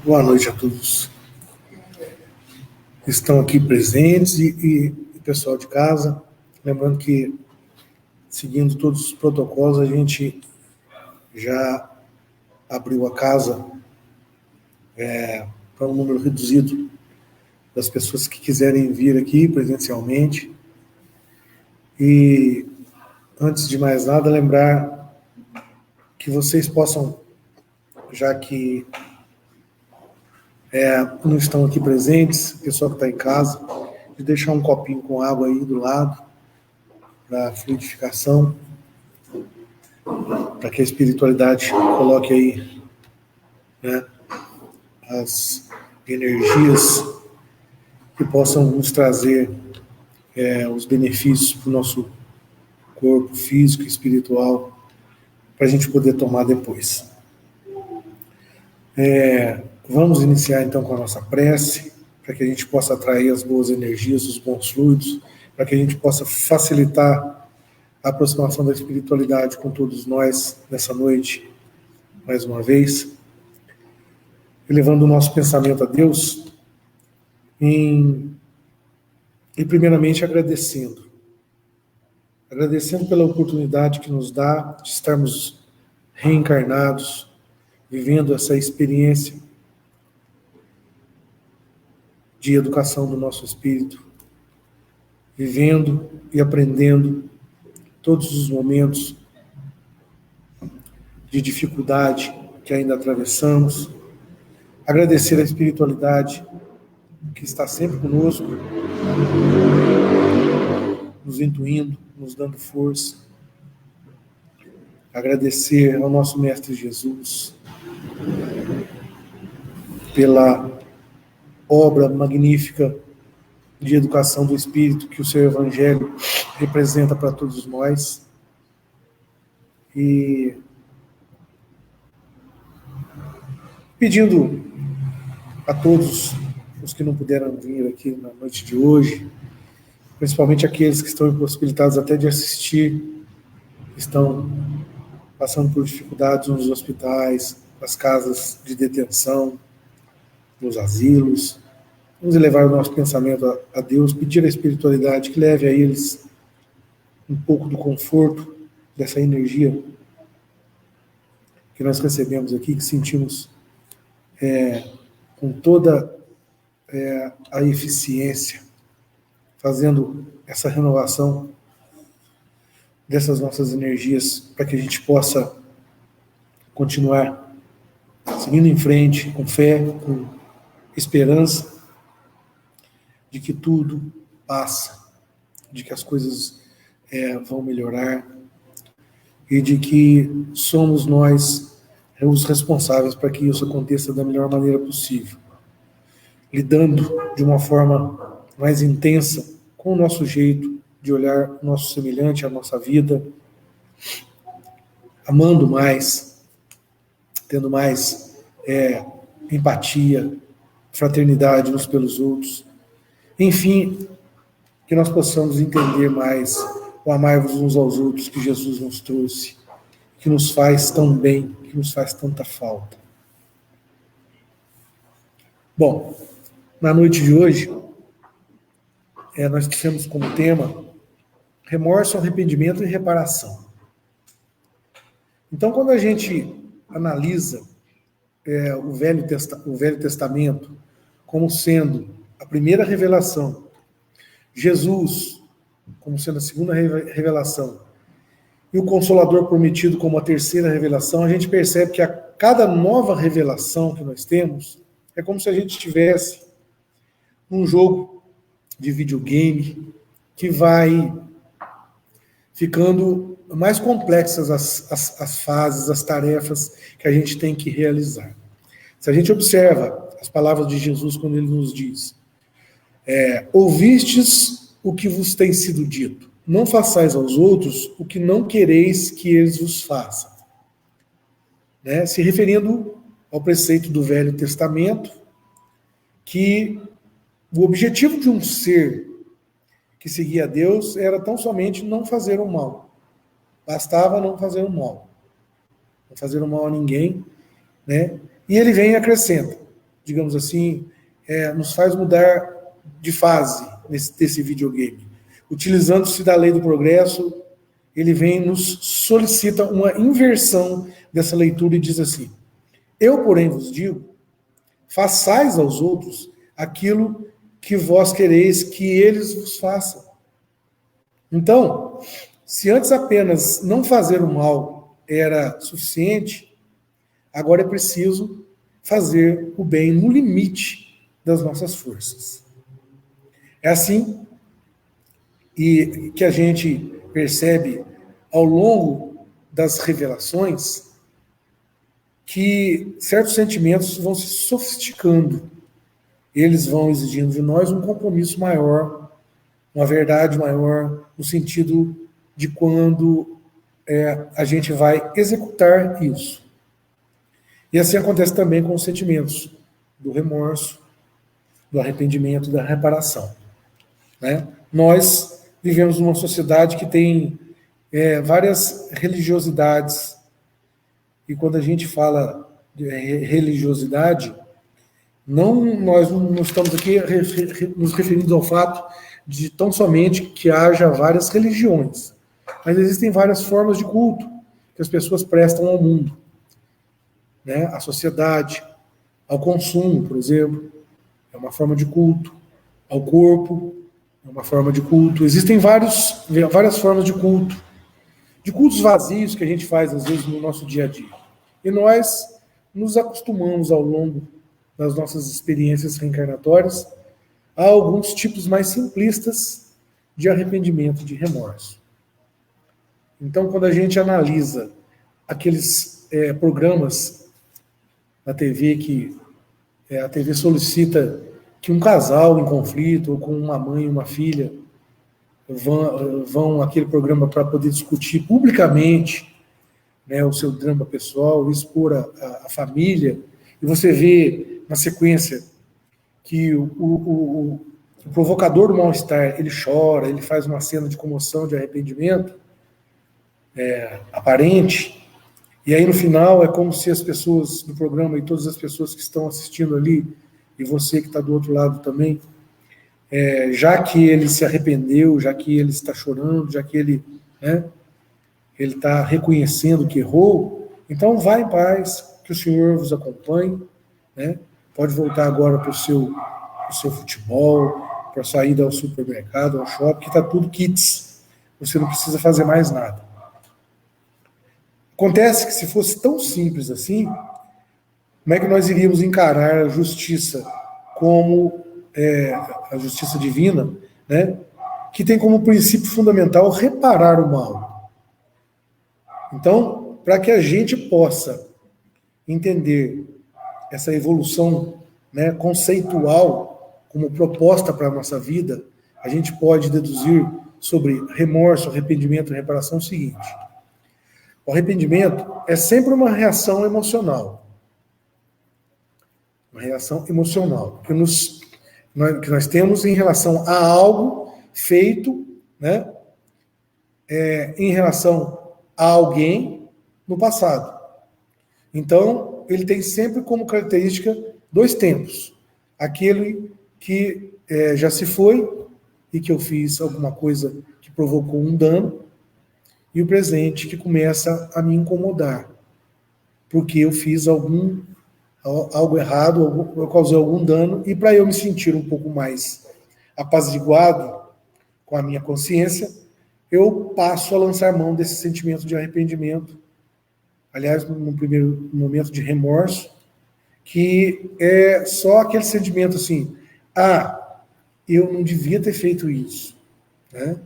Boa noite a todos que estão aqui presentes e pessoal de casa. Lembrando que, seguindo todos os protocolos, a gente já abriu a casa para um número reduzido das pessoas que quiserem vir aqui presencialmente. E, antes de mais nada, lembrar que vocês possam, já que não estão aqui presentes, pessoal que está em casa, de deixar um copinho com água aí do lado, para fluidificação, para que a espiritualidade coloque aí, né, as energias que possam nos trazer os benefícios para o nosso corpo físico e espiritual, para a gente poder tomar depois. Vamos iniciar então com a nossa prece, para que a gente possa atrair as boas energias, os bons fluidos, para que a gente possa facilitar a aproximação da espiritualidade com todos nós nessa noite, mais uma vez, elevando o nosso pensamento a Deus e primeiramente agradecendo pela oportunidade que nos dá de estarmos reencarnados, vivendo essa experiência de educação do nosso espírito, vivendo e aprendendo todos os momentos de dificuldade que ainda atravessamos, agradecer a espiritualidade que está sempre conosco, nos intuindo, nos dando força, agradecer ao nosso Mestre Jesus pela obra magnífica de educação do Espírito que o seu Evangelho representa para todos nós. E pedindo a todos os que não puderam vir aqui na noite de hoje, principalmente aqueles que estão impossibilitados até de assistir, estão passando por dificuldades nos hospitais, nas casas de detenção, nos asilos. Vamos elevar o nosso pensamento a Deus, pedir à espiritualidade que leve a eles um pouco do conforto dessa energia que nós recebemos aqui, que sentimos com toda a eficiência, fazendo essa renovação dessas nossas energias, para que a gente possa continuar seguindo em frente, com fé, com esperança, de que tudo passa, de que as coisas vão melhorar, e de que somos nós os responsáveis para que isso aconteça da melhor maneira possível, lidando de uma forma mais intensa com o nosso jeito de olhar o nosso semelhante, a nossa vida, amando mais, tendo mais empatia, fraternidade uns pelos outros. Enfim, que nós possamos entender mais o amar-vos uns aos outros que Jesus nos trouxe, que nos faz tão bem, que nos faz tanta falta. Bom, na noite de hoje, nós tivemos como tema remorso, arrependimento e reparação. Então, quando a gente analisa o Velho Testamento como sendo a primeira revelação, Jesus como sendo a segunda revelação, e o Consolador prometido como a terceira revelação, a gente percebe que a cada nova revelação que nós temos, é como se a gente estivesse num jogo de videogame que vai ficando mais complexas as fases, as tarefas que a gente tem que realizar. Se a gente observa as palavras de Jesus quando ele nos diz: ouvistes o que vos tem sido dito, não façais aos outros o que não quereis que eles vos façam. Se referindo ao preceito do Velho Testamento, que o objetivo de um ser que seguia a Deus era tão somente não fazer o mal. Bastava não fazer o mal. Não fazer o mal a ninguém, né? E ele vem e acrescenta, digamos assim, nos faz mudar de fase desse videogame. Utilizando-se da lei do progresso, ele vem e nos solicita uma inversão dessa leitura e diz assim: eu, porém, vos digo, façais aos outros aquilo que vós quereis que eles vos façam. Então, se antes apenas não fazer o mal era suficiente, agora é preciso fazer o bem no limite das nossas forças. É assim e que a gente percebe ao longo das revelações que certos sentimentos vão se sofisticando. Eles vão exigindo de nós um compromisso maior, uma verdade maior, no sentido de quando a gente vai executar isso. E assim acontece também com os sentimentos do remorso, do arrependimento, da reparação. Né? Nós vivemos numa sociedade que tem várias religiosidades, e quando a gente fala de religiosidade, nós não estamos aqui nos referindo ao fato de tão somente que haja várias religiões, mas existem várias formas de culto que as pessoas prestam ao mundo, né? À sociedade, ao consumo, por exemplo, é uma forma de culto, ao corpo, é uma forma de culto. Existem várias formas de cultos vazios que a gente faz, às vezes, no nosso dia a dia. E nós nos acostumamos, ao longo das nossas experiências reencarnatórias, a alguns tipos mais simplistas de arrependimento e de remorso. Então, quando a gente analisa aqueles programas na TV que a TV solicita que um casal em conflito, ou com uma mãe e uma filha, vão àquele programa para poder discutir publicamente, né, o seu drama pessoal, expor a família, e você vê na sequência que o provocador do mal-estar, ele chora, ele faz uma cena de comoção, de arrependimento aparente, e aí no final é como se as pessoas do programa e todas as pessoas que estão assistindo ali, e você que está do outro lado também, já que ele se arrependeu, já que ele está chorando, já que ele está reconhecendo que errou, então vá em paz, que o Senhor vos acompanhe, né? Pode voltar agora para o seu futebol, para a saída ao supermercado, ao shopping, que está tudo kits, você não precisa fazer mais nada. Acontece que se fosse tão simples assim, como é que nós iríamos encarar a justiça como a justiça divina, né, que tem como princípio fundamental reparar o mal? Então, para que a gente possa entender essa evolução, né, conceitual como proposta para a nossa vida, a gente pode deduzir sobre remorso, arrependimento e reparação o seguinte: o arrependimento é sempre uma reação emocional. Uma reação emocional que nós temos em relação a algo feito, né, em relação a alguém no passado. Então, ele tem sempre como característica dois tempos. Aquele que já se foi e que eu fiz alguma coisa que provocou um dano, e o presente que começa a me incomodar, porque eu fiz algo errado, eu causei algum dano, e para eu me sentir um pouco mais apaziguado com a minha consciência, eu passo a lançar mão desse sentimento de arrependimento, aliás, no primeiro momento de remorso, que é só aquele sentimento assim: eu não devia ter feito isso, né?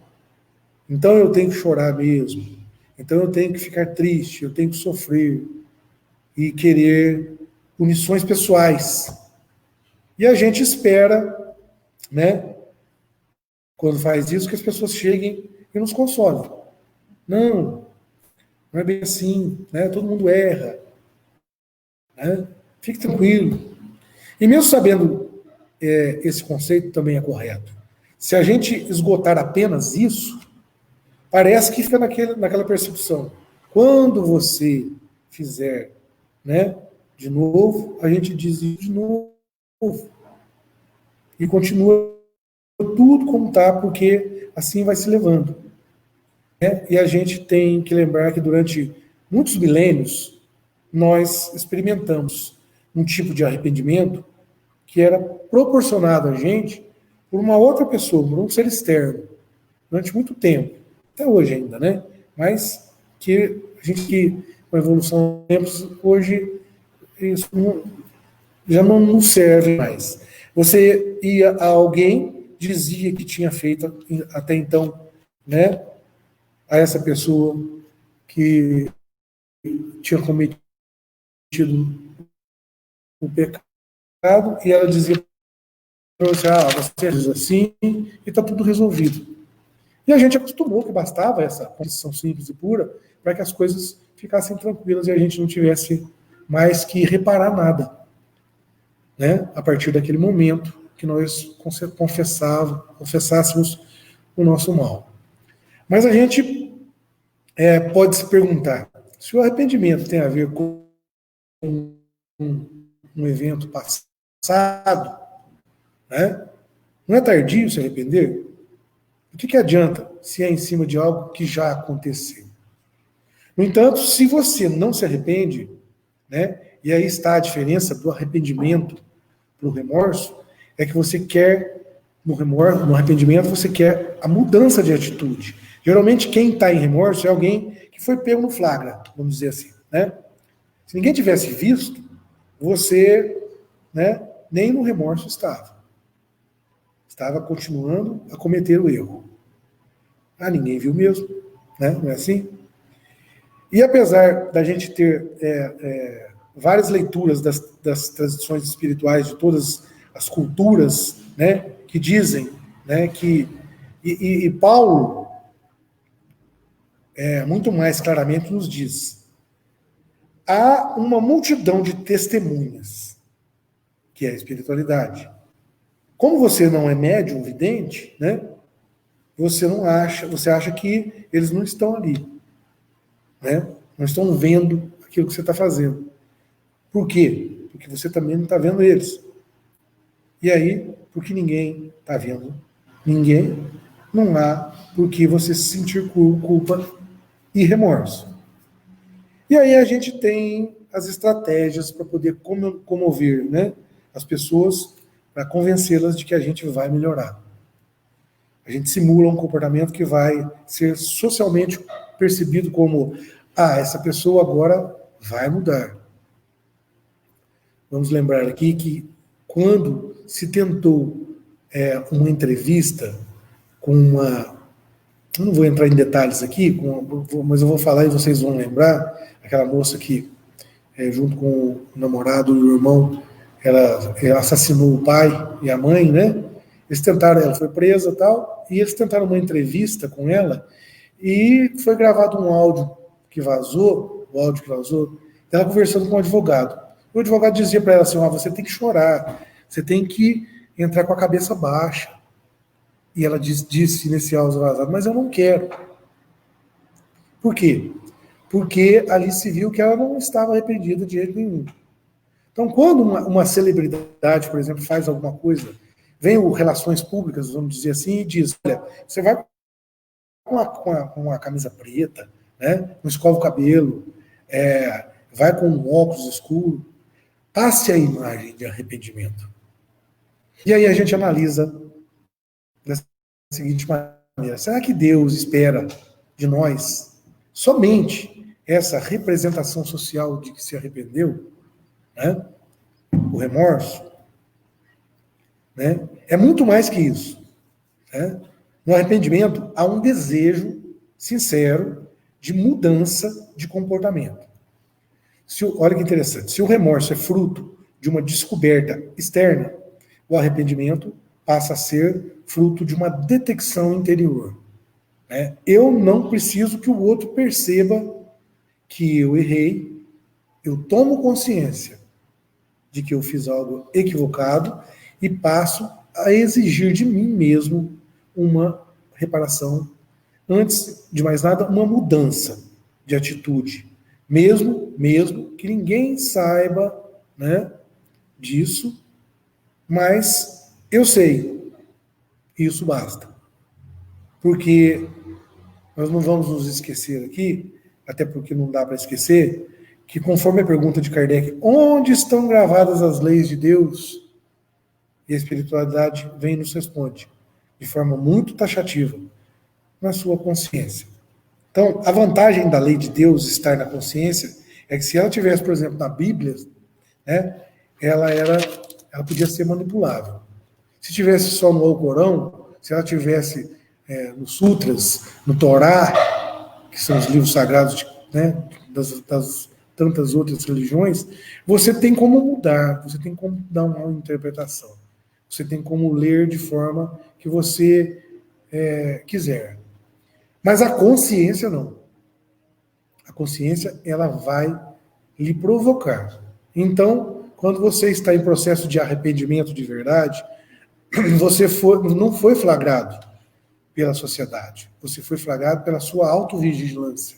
Então eu tenho que chorar mesmo, então eu tenho que ficar triste, eu tenho que sofrer e querer punições pessoais. E a gente espera, né, quando faz isso, que as pessoas cheguem e nos consolem. Não é bem assim, né? Todo mundo erra, né? Fique tranquilo. E mesmo sabendo esse conceito também é correto. Se a gente esgotar apenas isso, parece que fica naquela percepção. Quando você fizer, né, de novo, a gente diz de novo. E continua tudo como está, porque assim vai se levando. Né? E a gente tem que lembrar que durante muitos milênios, nós experimentamos um tipo de arrependimento que era proporcionado a gente por uma outra pessoa, por um ser externo, durante muito tempo, até hoje ainda, né? Mas que a gente, que com a evolução dos tempos, hoje isso já não serve mais. Você ia a alguém, dizia que tinha feito até então, né, a essa pessoa que tinha cometido o pecado, e ela dizia para você, você diz assim, e está tudo resolvido. E a gente acostumou que bastava essa condição simples e pura para que as coisas ficassem tranquilas e a gente não tivesse mais que reparar nada, né? A partir daquele momento que nós confessássemos o nosso mal. Mas a gente pode se perguntar, se o arrependimento tem a ver com um evento passado, né? Não é tardio se arrepender? O que adianta se é em cima de algo que já aconteceu? No entanto, se você não se arrepende, né, e aí está a diferença do arrependimento para o remorso, é que você quer, no arrependimento, você quer a mudança de atitude. Geralmente, quem está em remorso é alguém que foi pego no flagra, vamos dizer assim. Né? Se ninguém tivesse visto, você, né, nem no remorso estava. Estava continuando a cometer o erro. Ninguém viu mesmo, né? Não é assim? E apesar da gente ter várias leituras das tradições espirituais de todas as culturas, né, que dizem, né, que e Paulo muito mais claramente nos diz, há uma multidão de testemunhas, que é a espiritualidade. Como você não é médium vidente, né, você acha que eles não estão ali, né, não estão vendo aquilo que você está fazendo. Por quê? Porque você também não está vendo eles. E aí, porque ninguém está vendo ninguém, não há por que você se sentir culpa e remorso. E aí a gente tem as estratégias para poder comover, né, as pessoas, para convencê-las de que a gente vai melhorar. A gente simula um comportamento que vai ser socialmente percebido como essa pessoa agora vai mudar. Vamos lembrar aqui que quando se tentou uma entrevista com uma... Não vou entrar em detalhes aqui, mas eu vou falar e vocês vão lembrar, aquela moça que, junto com o namorado e o irmão, ela assassinou o pai e a mãe, né? Eles tentaram, ela foi presa e tal, e eles tentaram uma entrevista com ela, e foi gravado um áudio que vazou, ela conversando com o advogado. O advogado dizia para ela assim, você tem que chorar, você tem que entrar com a cabeça baixa. E ela disse nesse áudio vazado, mas eu não quero. Por quê? Porque ali se viu que ela não estava arrependida de jeito nenhum. Então, quando uma celebridade, por exemplo, faz alguma coisa, vem o Relações Públicas, vamos dizer assim, e diz, olha, você vai com uma camisa preta, né, não escova o cabelo, vai com um óculos escuro, passe a imagem de arrependimento. E aí a gente analisa da seguinte maneira, será que Deus espera de nós somente essa representação social de que se arrependeu, né? O remorso, né? É muito mais que isso, né? No arrependimento há um desejo sincero de mudança de comportamento. Olha que interessante, se o remorso é fruto de uma descoberta externa, o arrependimento passa a ser fruto de uma detecção interior. Né? Eu não preciso que o outro perceba que eu errei, eu tomo consciência de que eu fiz algo equivocado e passo a exigir de mim mesmo uma reparação, antes de mais nada, uma mudança de atitude, mesmo que ninguém saiba, né, disso, mas eu sei, isso basta. Porque nós não vamos nos esquecer aqui, até porque não dá para esquecer, que conforme a pergunta de Kardec, onde estão gravadas as leis de Deus? E a espiritualidade vem e nos responde, de forma muito taxativa, na sua consciência. Então, a vantagem da lei de Deus estar na consciência é que se ela tivesse, por exemplo, na Bíblia, né, ela podia ser manipulável. Se tivesse só no Alcorão, se ela tivesse nos Sutras, no Torá, que são os livros sagrados, né, das tantas outras religiões, você tem como mudar, você tem como dar uma interpretação. Você tem como ler de forma que você quiser. Mas a consciência não. A consciência, ela vai lhe provocar. Então, quando você está em processo de arrependimento de verdade, você não foi flagrado pela sociedade. Você foi flagrado pela sua autovigilância.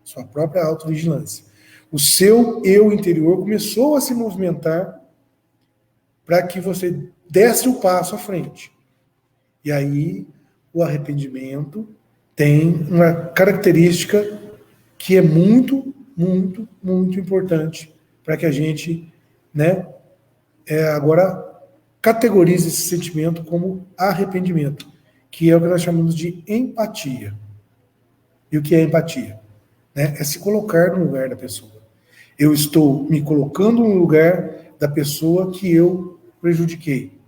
Sua própria autovigilância. O seu eu interior começou a se movimentar para que você desse o passo à frente. E aí, o arrependimento tem uma característica que é muito, muito, muito importante para que a gente, né, agora categorize esse sentimento como arrependimento, que é o que nós chamamos de empatia. E o que é empatia? É se colocar no lugar da pessoa. Eu estou me colocando no lugar da pessoa que eu prejudiquei.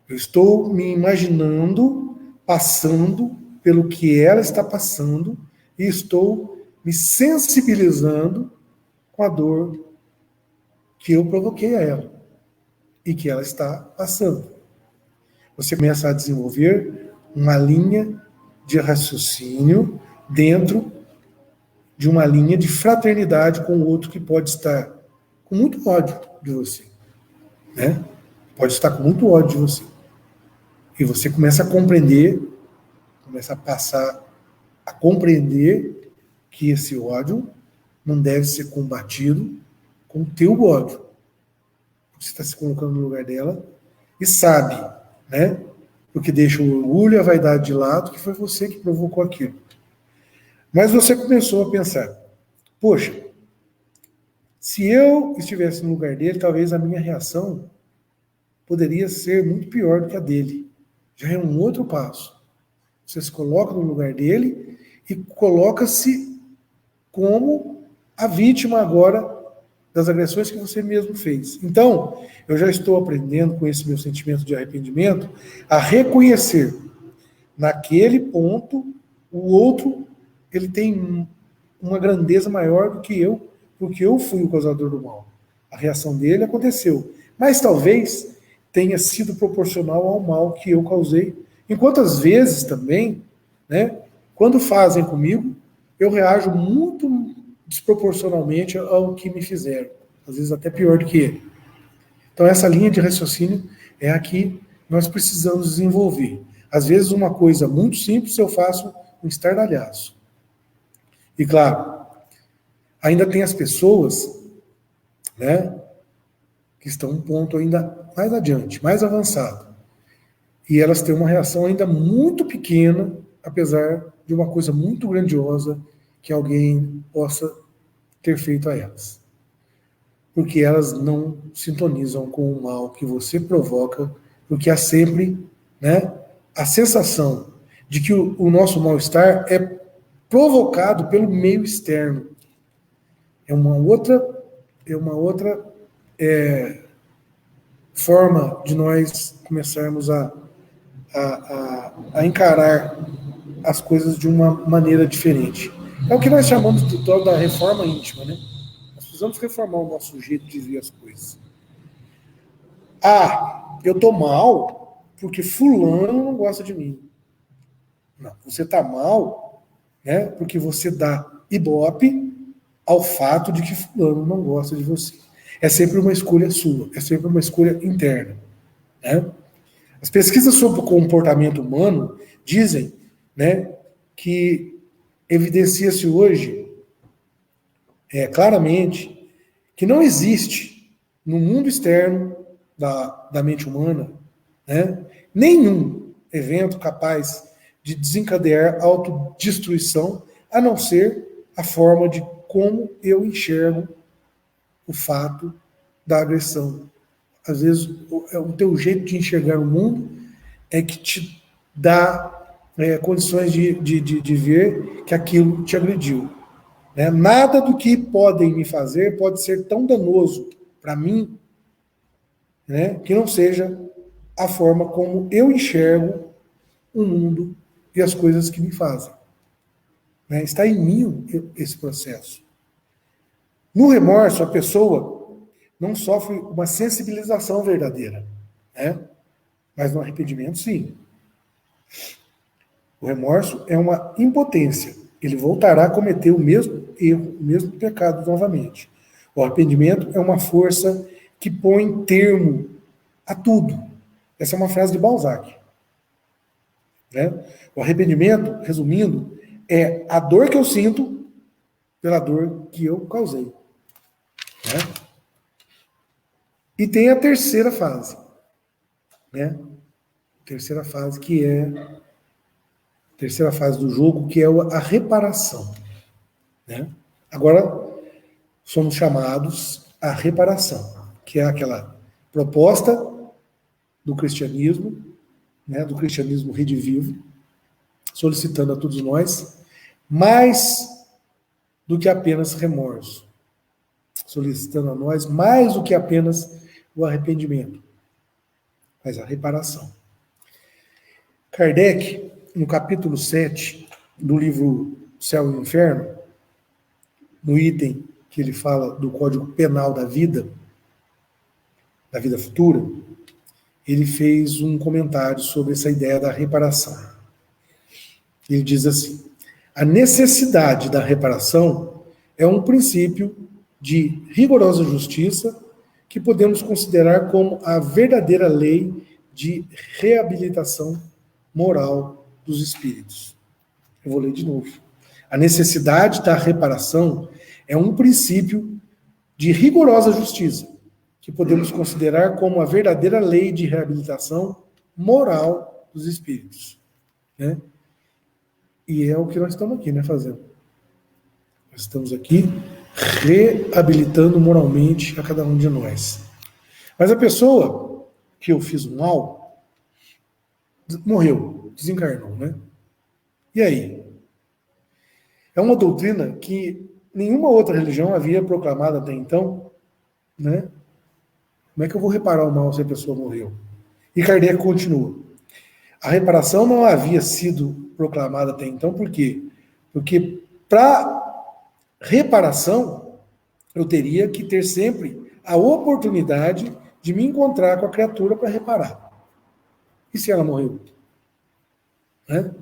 Eu estou me imaginando passando pelo que ela está passando e estou me sensibilizando com a dor que eu provoquei a ela e que ela está passando. Você começa a desenvolver uma linha de raciocínio dentro de uma linha de fraternidade com o outro que pode estar com muito ódio de você, né? Pode estar com muito ódio de você. E você começa a compreender, começa a passar a compreender que esse ódio não deve ser combatido com o teu ódio. Você está se colocando no lugar dela e sabe, né? Porque deixa o orgulho e a vaidade de lado, que foi você que provocou aquilo. Mas você começou a pensar, poxa, se eu estivesse no lugar dele, talvez a minha reação poderia ser muito pior do que a dele. Já é um outro passo. Você se coloca no lugar dele e coloca-se como a vítima agora das agressões que você mesmo fez. Então, eu já estou aprendendo com esse meu sentimento de arrependimento a reconhecer naquele ponto o outro, ele tem uma grandeza maior do que eu, porque eu fui o causador do mal. A reação dele aconteceu, mas talvez tenha sido proporcional ao mal que eu causei. Enquanto às vezes também, né, quando fazem comigo, eu reajo muito desproporcionalmente ao que me fizeram, às vezes até pior do que ele. Então essa linha de raciocínio é a que nós precisamos desenvolver. Às vezes uma coisa muito simples eu faço um estardalhaço. E claro, ainda tem as pessoas, né, que estão um ponto ainda mais adiante, mais avançado. E elas têm uma reação ainda muito pequena, apesar de uma coisa muito grandiosa que alguém possa ter feito a elas. Porque elas não sintonizam com o mal que você provoca, porque há sempre, né, a sensação de que o nosso mal-estar é provocado pelo meio externo. É uma outra forma de nós começarmos a encarar as coisas de uma maneira diferente. É o que nós chamamos da reforma íntima, né? Nós precisamos reformar o nosso jeito de ver as coisas. Ah, eu tô mal porque fulano não gosta de mim. Não, você tá mal, né, porque você dá ibope ao fato de que fulano não gosta de você. É sempre uma escolha sua, é sempre uma escolha interna, né? As pesquisas sobre o comportamento humano dizem, né, que evidencia-se hoje claramente que não existe no mundo externo da mente humana, né, nenhum evento capaz de desencadear autodestruição, a não ser a forma de como eu enxergo o fato da agressão. Às vezes, o teu jeito de enxergar o mundo é que te dá condições de ver que aquilo te agrediu. Né? Nada do que podem me fazer pode ser tão danoso para mim, né, que não seja a forma como eu enxergo o mundo e as coisas que me fazem. Né? Está em mim esse processo. No remorso, a pessoa não sofre uma sensibilização verdadeira, né? Mas no arrependimento, sim. O remorso é uma impotência. Ele voltará a cometer o mesmo erro, o mesmo pecado novamente. O arrependimento é uma força que põe termo a tudo. Essa é uma frase de Balzac. Né? O arrependimento, resumindo, é a dor que eu sinto pela dor que eu causei. Né? E tem a terceira fase. Né? Terceira fase que é a terceira fase do jogo, que é a reparação. Né? Agora, somos chamados à reparação, que é aquela proposta do cristianismo, né, do cristianismo redivivo, solicitando a todos nós mais do que apenas remorso, solicitando a nós mais do que apenas o arrependimento, mas a reparação. Kardec, no capítulo 7 do livro Céu e Inferno, no item que ele fala do Código Penal da vida futura, ele fez um comentário sobre essa ideia da reparação. Ele diz assim: a necessidade da reparação é um princípio de rigorosa justiça que podemos considerar como a verdadeira lei de reabilitação moral dos espíritos. Eu vou ler de novo. A necessidade da reparação é um princípio de rigorosa justiça que podemos considerar como a verdadeira lei de reabilitação moral dos espíritos. Né? E é o que nós estamos aqui, né, fazendo. Nós estamos aqui reabilitando moralmente a cada um de nós. Mas a pessoa que eu fiz o mal morreu, desencarnou, né? E aí? É uma doutrina que nenhuma outra religião havia proclamado até então, né? Como é que eu vou reparar o mal se a pessoa morreu? E Kardec continua. A reparação não havia sido proclamada até então, por quê? Porque para reparação, eu teria que ter sempre a oportunidade de me encontrar com a criatura para reparar. E se ela morreu? Né?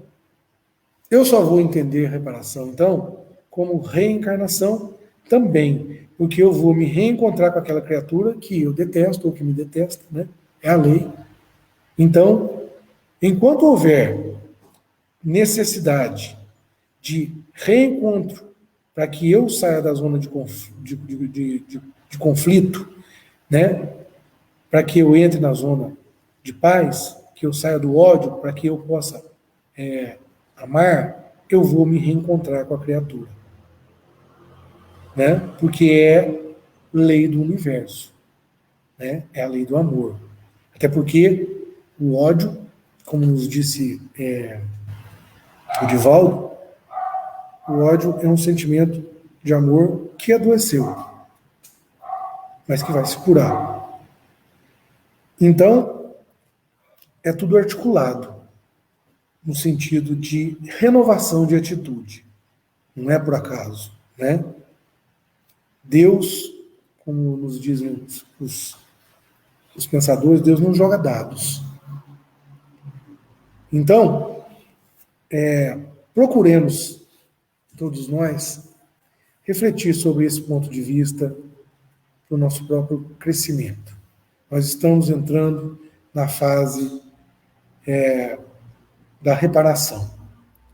Eu só vou entender a reparação, então, como reencarnação também, porque eu vou me reencontrar com aquela criatura que eu detesto ou que me detesta, né? É a lei. Então, enquanto houver necessidade de reencontro para que eu saia da zona de conflito, né? Para que eu entre na zona de paz, que eu saia do ódio, para que eu possa amar, eu vou me reencontrar com a criatura. Né? Porque é lei do universo. Né? É a lei do amor. Até porque o ódio, como nos disse o Divaldo, o ódio é um sentimento de amor que adoeceu, mas que vai se curar. Então, é tudo articulado, no sentido de renovação de atitude. Não é por acaso, né? Deus, como nos dizem os pensadores, Deus não joga dados. Então, procuremos, todos nós, refletir sobre esse ponto de vista para o nosso próprio crescimento. Nós estamos entrando na fase da reparação.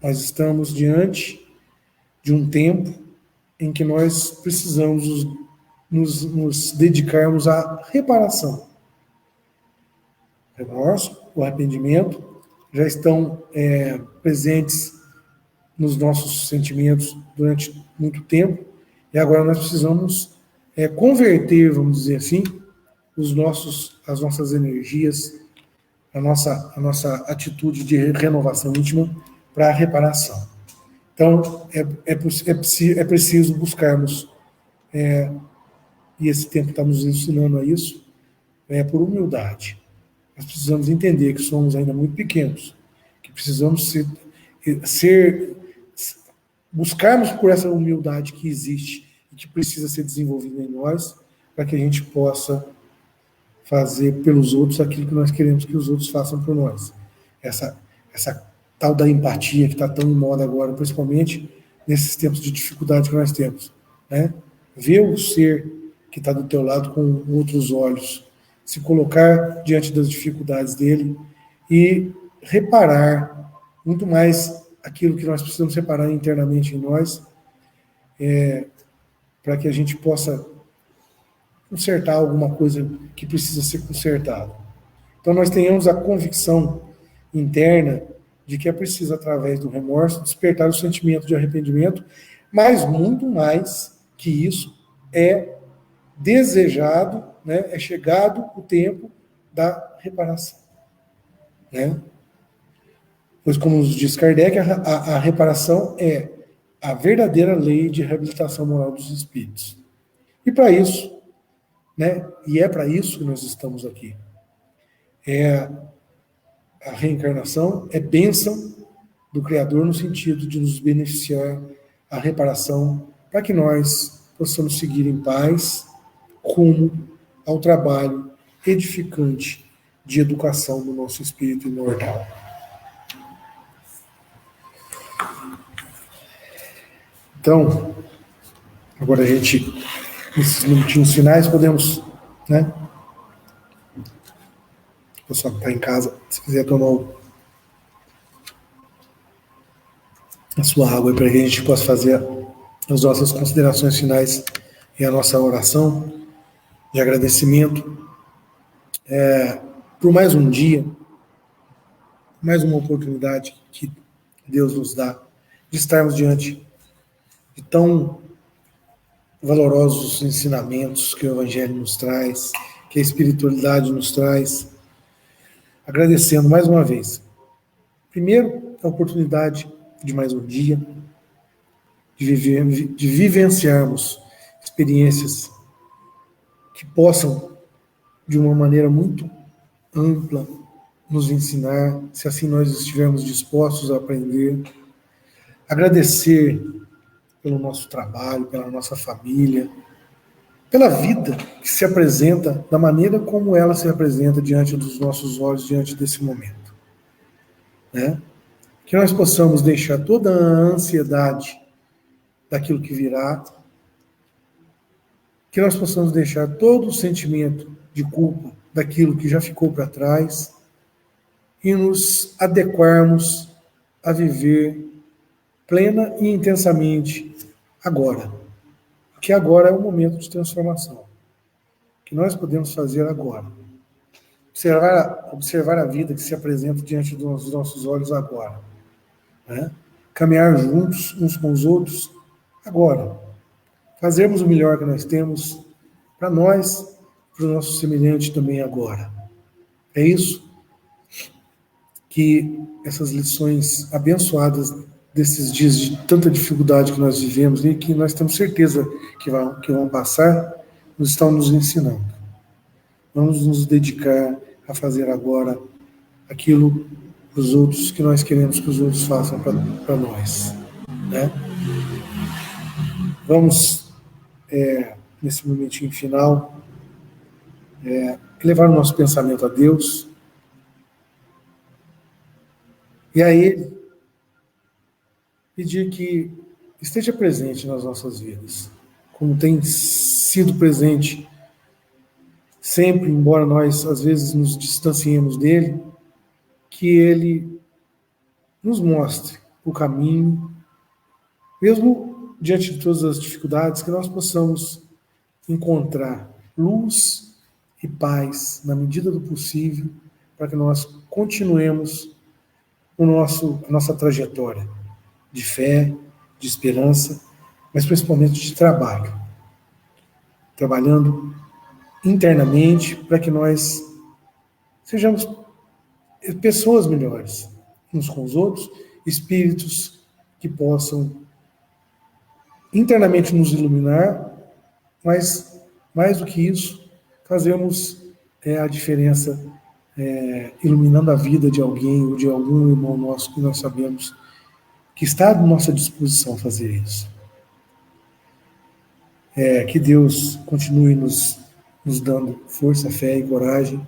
Nós estamos diante de um tempo em que nós precisamos nos dedicarmos à reparação. O remorso, o arrependimento já estão presentes nos nossos sentimentos durante muito tempo, e agora nós precisamos converter, vamos dizer assim, as nossas energias, a nossa atitude de renovação íntima para a reparação. Então, é preciso buscarmos, e esse tempo está nos ensinando a isso, por humildade. Nós precisamos entender que somos ainda muito pequenos, que precisamos buscarmos por essa humildade que existe e que precisa ser desenvolvida em nós, para que a gente possa fazer pelos outros aquilo que nós queremos que os outros façam por nós. Essa tal da empatia que está tão em moda agora, principalmente nesses tempos de dificuldade que nós temos, né? Ver o ser que está do teu lado com outros olhos, se colocar diante das dificuldades dele e reparar muito mais aquilo que nós precisamos reparar internamente em nós, para que a gente possa consertar alguma coisa que precisa ser consertada. Então nós tenhamos a convicção interna de que é preciso, através do remorso, despertar o sentimento de arrependimento, mas muito mais que isso é desejado, né, é chegado o tempo da reparação. Né? Pois, como nos diz Kardec, a reparação é a verdadeira lei de reabilitação moral dos espíritos. E para isso, né, e é para isso que nós estamos aqui. A reencarnação é bênção do Criador no sentido de nos beneficiar a reparação para que nós possamos seguir em paz rumo ao trabalho edificante de educação do nosso espírito imortal. Então, agora a gente, nesses minutinhos finais, podemos, né? O pessoal que está em casa, se quiser tomar a sua água para que a gente possa fazer as nossas considerações finais e a nossa oração de agradecimento por mais um dia, mais uma oportunidade que Deus nos dá de estarmos diante de tão valorosos ensinamentos que o Evangelho nos traz, que a espiritualidade nos traz, agradecendo mais uma vez. Primeiro, a oportunidade de mais um dia, de vivenciarmos experiências que possam, de uma maneira muito ampla, nos ensinar, se assim nós estivermos dispostos a aprender. Agradecer pelo nosso trabalho, pela nossa família, pela vida que se apresenta da maneira como ela se apresenta diante dos nossos olhos, diante desse momento. Né? Que nós possamos deixar toda a ansiedade daquilo que virá, que nós possamos deixar todo o sentimento de culpa daquilo que já ficou para trás e nos adequarmos a viver plena e intensamente agora. Porque agora é o momento de transformação. Que nós podemos fazer agora. Observar a vida que se apresenta diante dos nossos olhos agora. Né? Caminhar juntos uns com os outros agora. Fazermos o melhor que nós temos para nós, para o nosso semelhante também agora. É isso que essas lições abençoadas desses dias de tanta dificuldade que nós vivemos e que nós temos certeza que vão passar, nos estão nos ensinando. Vamos nos dedicar a fazer agora aquilo para os outros que nós queremos que os outros façam para nós. Né? Vamos, nesse momentinho final, levar o nosso pensamento a Deus e a Ele pedir que esteja presente nas nossas vidas, como tem sido presente sempre, embora nós às vezes nos distanciemos dele, que Ele nos mostre o caminho, mesmo diante de todas as dificuldades, que nós possamos encontrar luz e paz na medida do possível, para que nós continuemos a nossa trajetória de fé, de esperança, mas principalmente de trabalho. Trabalhando internamente para que nós sejamos pessoas melhores uns com os outros, espíritos que possam internamente nos iluminar, mas mais do que isso, fazermos a diferença iluminando a vida de alguém ou de algum irmão nosso que nós sabemos que está à nossa disposição fazer isso. Que Deus continue nos dando força, fé e coragem,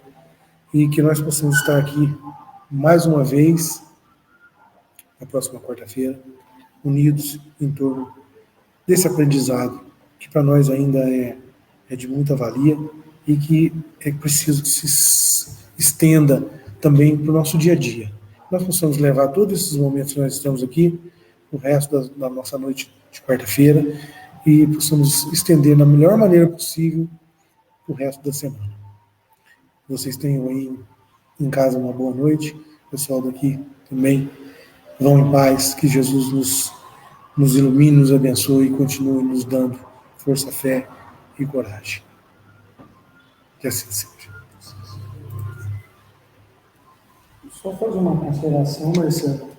e que nós possamos estar aqui mais uma vez, na próxima quarta-feira, unidos em torno desse aprendizado, que para nós ainda é de muita valia e que é preciso que se estenda também para o nosso dia a dia. Nós possamos levar todos esses momentos que nós estamos aqui, o resto da nossa noite de quarta-feira, e possamos estender da melhor maneira possível o resto da semana. Vocês tenham aí em casa uma boa noite, pessoal daqui também vão em paz, que Jesus nos ilumine, nos abençoe e continue nos dando força, fé e coragem. Que assim seja. Só fazer uma consideração, Marcelo.